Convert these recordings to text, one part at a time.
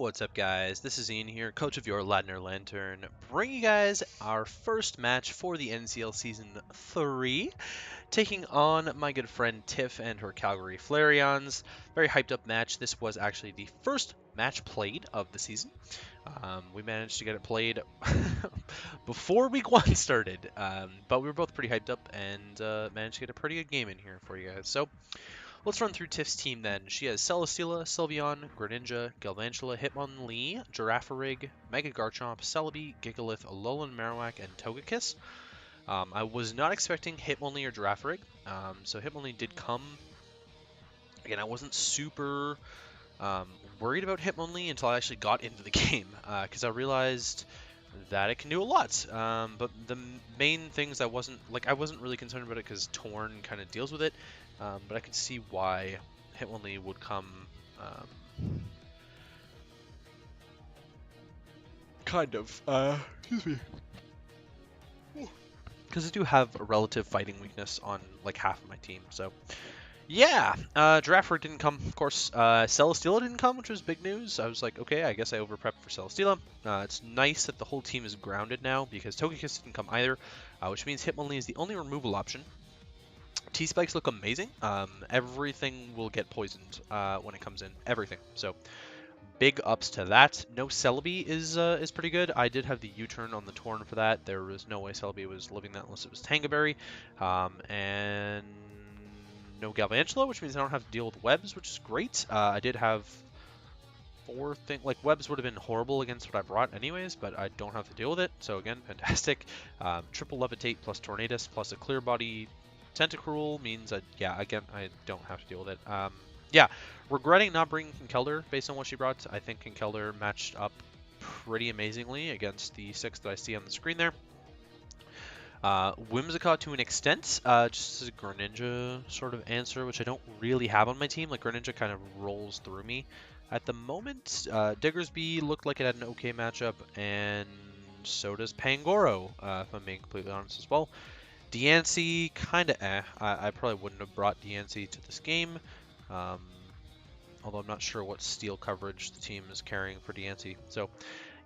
What's up, guys? This is Ian here, coach of your Ladner Lanturn, bringing you guys our first match for the NCL Season 3, taking on my good friend Tiff and her Calgary Flareons. Very hyped up match. This was actually the first match played of the season. We managed to get it played before week 1 started, but we were both pretty hyped up and managed to get a pretty good game in here for you guys. So let's run through Tiff's team then. She has Celesteela, Sylveon, Greninja, Galvantula, Hitmonlee, Girafarig, Mega Garchomp, Celebi, Gigalith, Alolan Marowak, and Togekiss. I was not expecting Hitmonlee or Girafarig, so Hitmonlee did come. Again, I wasn't super worried about Hitmonlee until I actually got into the game, because I realized that it can do a lot. But the main things I wasn't really concerned about it because Torn kind of deals with it. But I could see why Hitmonlee would come excuse me. Because I do have a relative fighting weakness on like half of my team, so yeah. Girafarig didn't come, of course. Celesteela didn't come, which was big news. I was like, okay, I guess I over-prepped for Celesteela. It's nice that the whole team is grounded now because Togekiss didn't come either, which means Hitmonlee is the only removal option. T-Spikes look amazing. Everything will get poisoned when it comes in. Everything. So big ups to that. No Celebi is pretty good. I did have the U-turn on the Torn for that. There was no way Celebi was living that unless it was Tangaberry. And no Galvantula, which means I don't have to deal with webs, which is great. I did have 4 things. Like, webs would have been horrible against what I brought anyways, but I don't have to deal with it. So again, fantastic. Triple Levitate plus Tornadus plus a Clear Body Tentacruel means that, yeah, again, I don't have to deal with it. Yeah, regretting not bringing Conkeldurr based on what she brought. I think Conkeldurr matched up pretty amazingly against the 6 that I see on the screen there. Whimsicott to an extent, just as a Greninja sort of answer, which I don't really have on my team. Like, Greninja kind of rolls through me at the moment. Diggersby looked like it had an okay matchup, and so does Pangoro, if I'm being completely honest as well. Diancie, kind of I probably wouldn't have brought Diancie to this game, although I'm not sure what steel coverage the team is carrying for Diancie. So,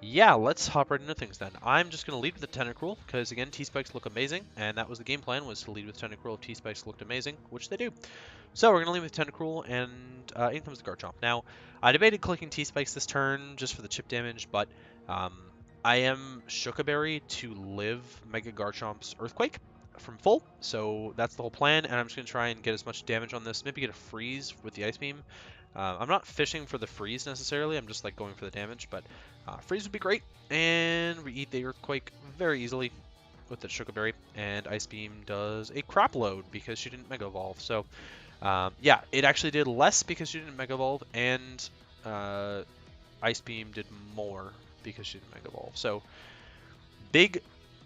yeah, let's hop right into things then. I'm just going to lead with the Tentacruel, because again, T-Spikes look amazing, and that was the game plan, was to lead with Tentacruel if T-Spikes looked amazing, which they do. So we're going to lead with Tentacruel, and in comes the Garchomp. Now, I debated clicking T-Spikes this turn just for the chip damage, but I am Shookaberry to live Mega Garchomp's Earthquake from full, so that's the whole plan, and I'm just going to try and get as much damage on this, maybe get a freeze with the Ice Beam. I'm not fishing for the freeze necessarily, I'm just like going for the damage, but freeze would be great, and we eat the Earthquake very easily with the Shookaberry, and Ice Beam does a crap load because she didn't Mega Evolve, so yeah, it actually did less because she didn't Mega Evolve, and Ice Beam did more because she didn't Mega Evolve, so big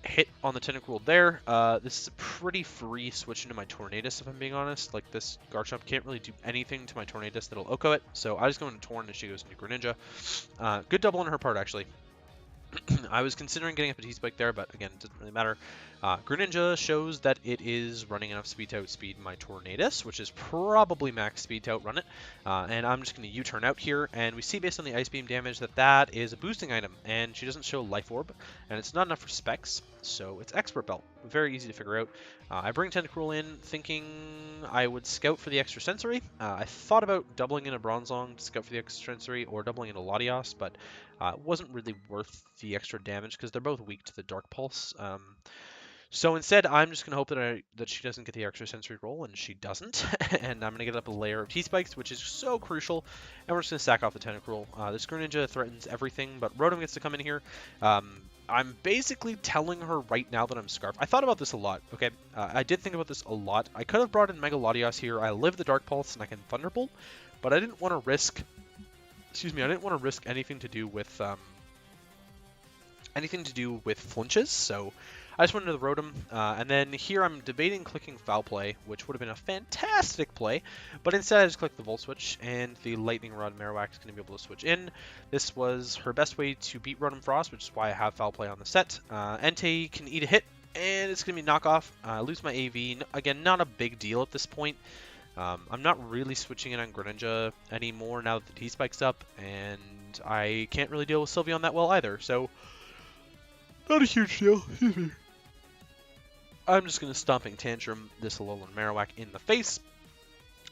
hit on the Tentacruel there. This is a pretty free switch into my Tornadus, if I'm being honest. Like, this Garchomp can't really do anything to my Tornadus that'll Oko it, so I just go into Torn and she goes into Greninja. Good double on her part, actually. I was considering getting up a T-Spike there, but again, it doesn't really matter. Greninja shows that it is running enough speed to outspeed my Tornadus, which is probably max speed to outrun it. And I'm just going to U-turn out here, and we see based on the Ice Beam damage that that is a boosting item, and she doesn't show Life Orb, and it's not enough for Specs, so it's Expert Belt. Very easy to figure out. I bring Tentacruel in thinking I would scout for the extra sensory. I thought about doubling in a Bronzong to scout for the extra sensory, or doubling in a Latios, but it wasn't really worth the extra damage because they're both weak to the Dark Pulse. So instead, I'm just going to hope that she doesn't get the extra sensory roll, and she doesn't. And I'm going to get up a layer of T-Spikes, which is so crucial. And we're just going to sack off the Tentacruel. This Greninja threatens everything, but Rotom gets to come in here. I'm basically telling her right now that I'm Scarf. I thought about this a lot, okay? I did think about this a lot. I could have brought in Mega Latios here. I live the Dark Pulse, and I can Thunderbolt, but I didn't want to risk... Excuse me, I didn't want to risk anything to do with flinches, so I just went into the Rotom, and then here I'm debating clicking Foul Play, which would have been a fantastic play, but instead I just clicked the Volt Switch, and the Lightning Rod Marowak is going to be able to switch in. This was her best way to beat Rotom-Frost, which is why I have Foul Play on the set. Entei can eat a hit, and it's going to be knockoff. Lose my AV. Again, not a big deal at this point. I'm not really switching in on Greninja anymore now that the T-Spike's up, and I can't really deal with Sylveon that well either, so not a huge deal. Excuse me. I'm just going to Stomping Tantrum this Alolan Marowak in the face.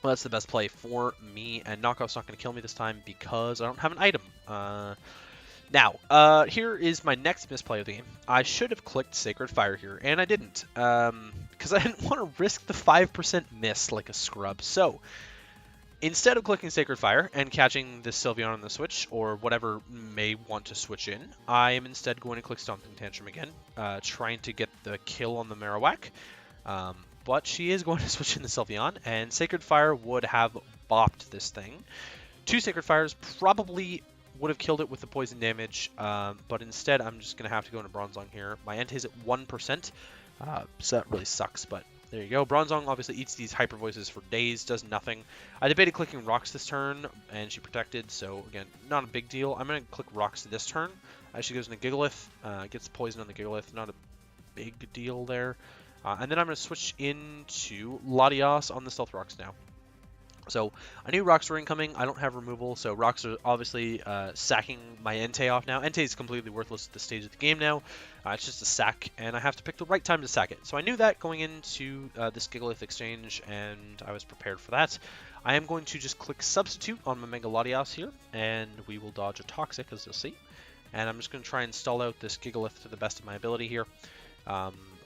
Well, that's the best play for me, and Knockoff's not going to kill me this time because I don't have an item. Now, here is my next misplay of the game. I should have clicked Sacred Fire here, and I didn't, because I didn't want to risk the 5% miss like a scrub. So, instead of clicking Sacred Fire and catching this Sylveon on the switch, or whatever may want to switch in, I am instead going to click Stomping Tantrum again, trying to get the kill on the Marowak. But she is going to switch in the Sylveon, and Sacred Fire would have bopped this thing. 2 Sacred Fires probably would have killed it with the poison damage, but instead I'm just going to have to go into Bronzong here. My Entei's at 1%, so that really sucks, but there you go. Bronzong obviously eats these Hyper Voices for days, does nothing. I debated clicking Rocks this turn, and she protected, so again, not a big deal. I'm going to click Rocks this turn. She goes into Gigalith, gets poison on the Gigalith, not a big deal there. And then I'm going to switch into Latias on the Stealth Rocks now. So I knew Rocks were incoming. I don't have removal, so Rocks are obviously sacking my Entei off now. Entei is completely worthless at this stage of the game now. It's just a sack, and I have to pick the right time to sack it. So I knew that going into this Gigalith exchange, and I was prepared for that. I am going to just click Substitute on my Mega Latias here, and we will dodge a Toxic, as you'll see. And I'm just going to try and stall out this Gigalith to the best of my ability here.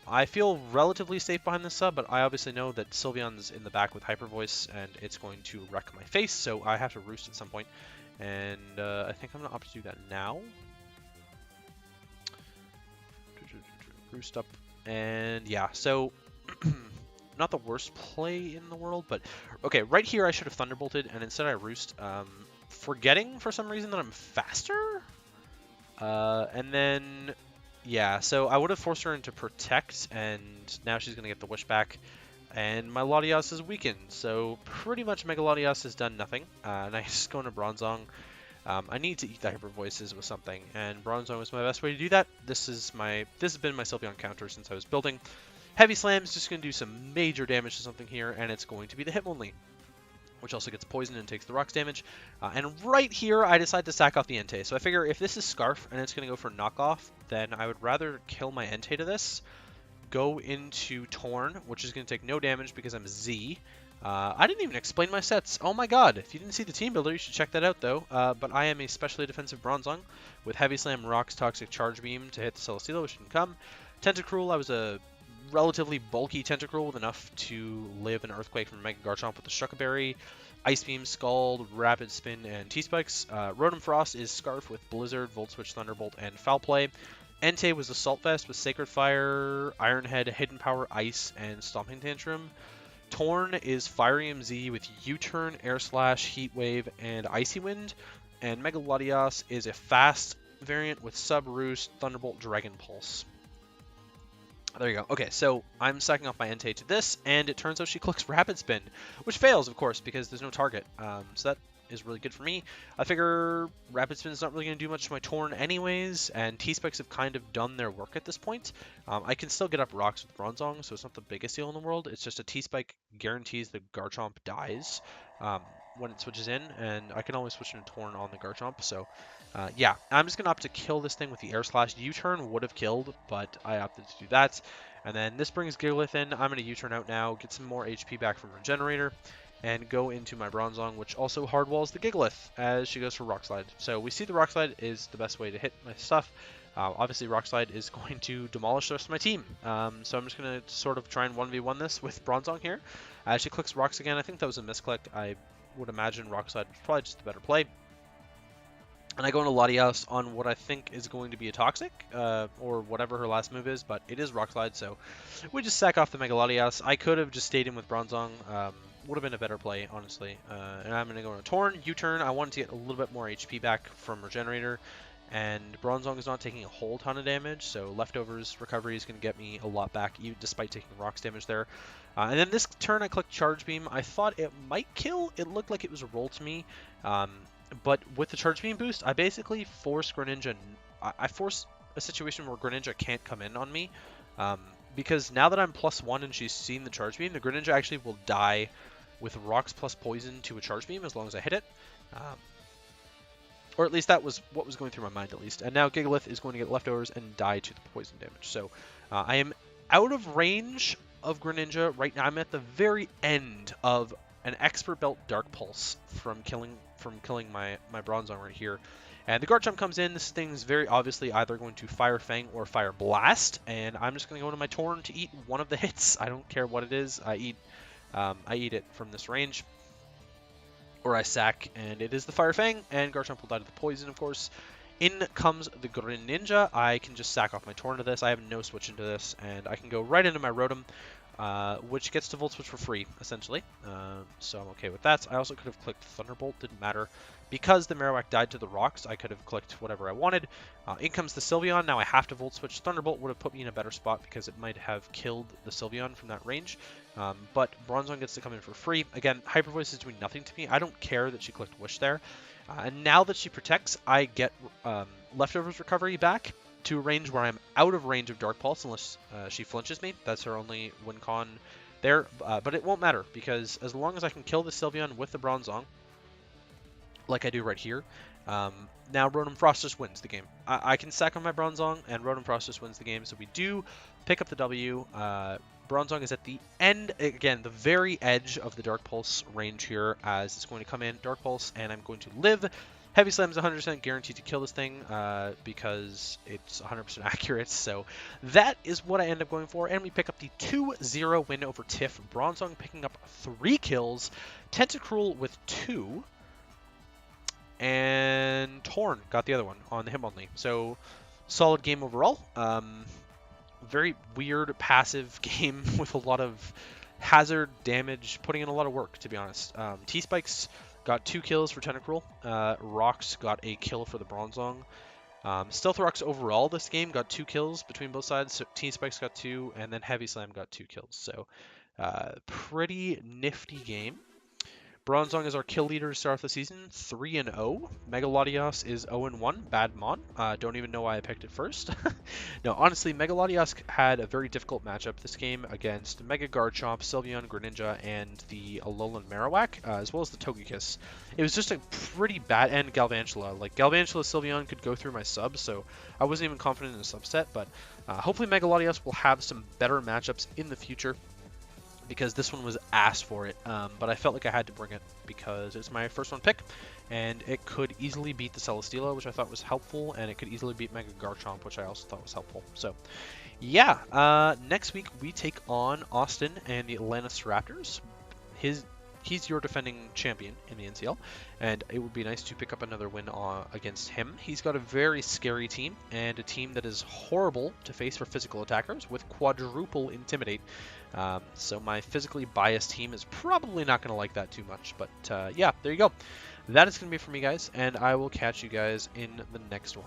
I feel relatively safe behind this sub, but I obviously know that Sylveon's in the back with Hyper Voice, and it's going to wreck my face, so I have to roost at some point. And I think I'm going to opt to do that now. Roost up, and yeah, so not the worst play in the world, but okay, right here I should have Thunderbolted, and instead I roost, forgetting for some reason that I'm faster, and then... yeah, so I would have forced her into Protect, and now she's going to get the Wish back. And my Latias is weakened, so pretty much Mega Latias has done nothing. And I just go into Bronzong. I need to eat the Hyper Voices with something, and Bronzong was my best way to do that. This has been my Sylveon counter since I was building. Heavy Slam is just going to do some major damage to something here, and it's going to be the Hitmonlee, which also gets poisoned and takes the rocks damage. And right here, I decide to sack off the Entei. So I figure if this is Scarf and it's going to go for knockoff, then I would rather kill my Entei to this, go into Torn, which is going to take no damage because I'm Z. I didn't even explain my sets. Oh my god, if you didn't see the team builder, you should check that out though. But I am a specially defensive Bronzong with Heavy Slam, Rocks, Toxic, Charge Beam to hit the Celesteela, which didn't come. Tentacruel, I was a relatively bulky Tentacruel with enough to live an Earthquake from Mega Garchomp with the Shucka Berry, Ice Beam, Scald, Rapid Spin, and T-Spikes. Rotom-Frost is Scarf with Blizzard, Volt Switch, Thunderbolt, and Foul Play. Entei was Assault Vest with Sacred Fire, Iron Head, Hidden Power, Ice, and Stomping Tantrum. Torn is Fiery MZ with U-Turn, Air Slash, Heat Wave, and Icy Wind. And Mega Latias is a fast variant with Sub Roost, Thunderbolt, Dragon Pulse. There you go. Okay, so I'm sacking off my Entei to this, and it turns out she clicks Rapid Spin, which fails, of course, because there's no target. So that is really good for me. I figure Rapid Spin is not really going to do much to my Torn anyways, and T-Spikes have kind of done their work at this point. I can still get up Rocks with Bronzong, so it's not the biggest deal in the world. It's just a T-Spike guarantees the Garchomp dies when it switches in, and I can always switch into Torn on the Garchomp, so... yeah, I'm just going to opt to kill this thing with the Air Slash. U-Turn would have killed, but I opted to do that. And then this brings Gigalith in. I'm going to U-Turn out now, get some more HP back from Regenerator, and go into my Bronzong, which also hardwalls the Gigalith as she goes for Rock Slide. So we see the Rock Slide is the best way to hit my stuff. Obviously, Rock Slide is going to demolish the rest of my team. So I'm just going to sort of try and 1v1 this with Bronzong here. As she clicks Rocks again, I think that was a misclick. I would imagine Rock Slide was probably just a better play. And I go into Latias on what I think is going to be a Toxic, or whatever her last move is, but it is Rock Slide, so we just sack off the Mega Latias. I could have just stayed in with Bronzong, would have been a better play, honestly. And I'm going to go into Torn, U-Turn. I wanted to get a little bit more HP back from Regenerator, and Bronzong is not taking a whole ton of damage, so Leftovers Recovery is going to get me a lot back, even despite taking Rocks damage there. And then this turn I clicked Charge Beam. I thought it might kill. It looked like it was a roll to me. But with the Charge Beam boost, I basically force Greninja... I force a situation where Greninja can't come in on me. Because now that I'm +1 and she's seen the Charge Beam, the Greninja actually will die with Rocks plus Poison to a Charge Beam as long as I hit it. Or at least that was what was going through my mind, at least. And now Gigalith is going to get leftovers and die to the poison damage. So I am out of range of Greninja right now. I'm at the very end of an Expert Belt Dark Pulse from killing my Bronzong right here. And the Garchomp comes in. This thing's very obviously either going to Fire Fang or Fire Blast. And I'm just going to go into my Torn to eat one of the hits. I don't care what it is. I eat it from this range. Or I sack, and it is the Fire Fang, and Garchomp will die to the poison, of course. In comes the Greninja. I can just sack off my Torn to this. I have no switch into this, and I can go right into my Rotom, which gets to Volt Switch for free, essentially. So I'm okay with that. I also could have clicked Thunderbolt, didn't matter. Because the Marowak died to the rocks, I could have clicked whatever I wanted. In comes the Sylveon. Now I have to Volt Switch. Thunderbolt would have put me in a better spot because it might have killed the Sylveon from that range. But Bronzong gets to come in for free. Again, Hyper Voice is doing nothing to me. I don't care that she clicked Wish there. And now that she protects, I get Leftovers Recovery back to a range where I'm out of range of Dark Pulse unless she flinches me. That's her only win con there. But it won't matter because as long as I can kill the Sylveon with the Bronzong, like I do right here, now Rotom-Frost just wins the game. I can sack on my Bronzong, and Rotom-Frost just wins the game, so we do pick up the W. Bronzong is at the end, again, the very edge of the Dark Pulse range here, as it's going to come in, Dark Pulse, and I'm going to live. Heavy Slam is 100% guaranteed to kill this thing, because it's 100% accurate, so that is what I end up going for, and we pick up the 2-0 win over Tiff. Bronzong picking up 3 kills, Tentacruel with 2, and Torn got the other one on the Hitmonlee. So solid game overall. Very weird passive game with a lot of hazard damage, putting in a lot of work, to be honest. T-Spikes got 2 kills for Tentacruel. Rocks got a kill for the Bronzong. Stealth Rocks overall this game got 2 kills between both sides. So T-Spikes got 2, and then Heavy Slam got 2 kills. So pretty nifty game. Bronzong is our kill leader to start off the season, 3-0. Megalodios is 0-1, bad mon. Don't even know why I picked it first. No, honestly, Megalodios had a very difficult matchup this game against Mega Garchomp, Sylveon, Greninja, and the Alolan Marowak, as well as the Togekiss. It was just a pretty bad, and Galvantula. Like, Galvantula Sylveon could go through my sub, so I wasn't even confident in a subset, but hopefully Megalodios will have some better matchups in the future, because this one was asked for it, but I felt like I had to bring it because it's my first one pick, and it could easily beat the Celesteela, which I thought was helpful, and it could easily beat Mega Garchomp, which I also thought was helpful. So, yeah, next week we take on Austin and the Atlantis Raptors. He's your defending champion in the NCL, and it would be nice to pick up another win against him. He's got a very scary team, and a team that is horrible to face for physical attackers with quadruple Intimidate. So my physically biased team is probably not going to like that too much, but yeah, there you go. That is going to be it for me, guys, and I will catch you guys in the next one.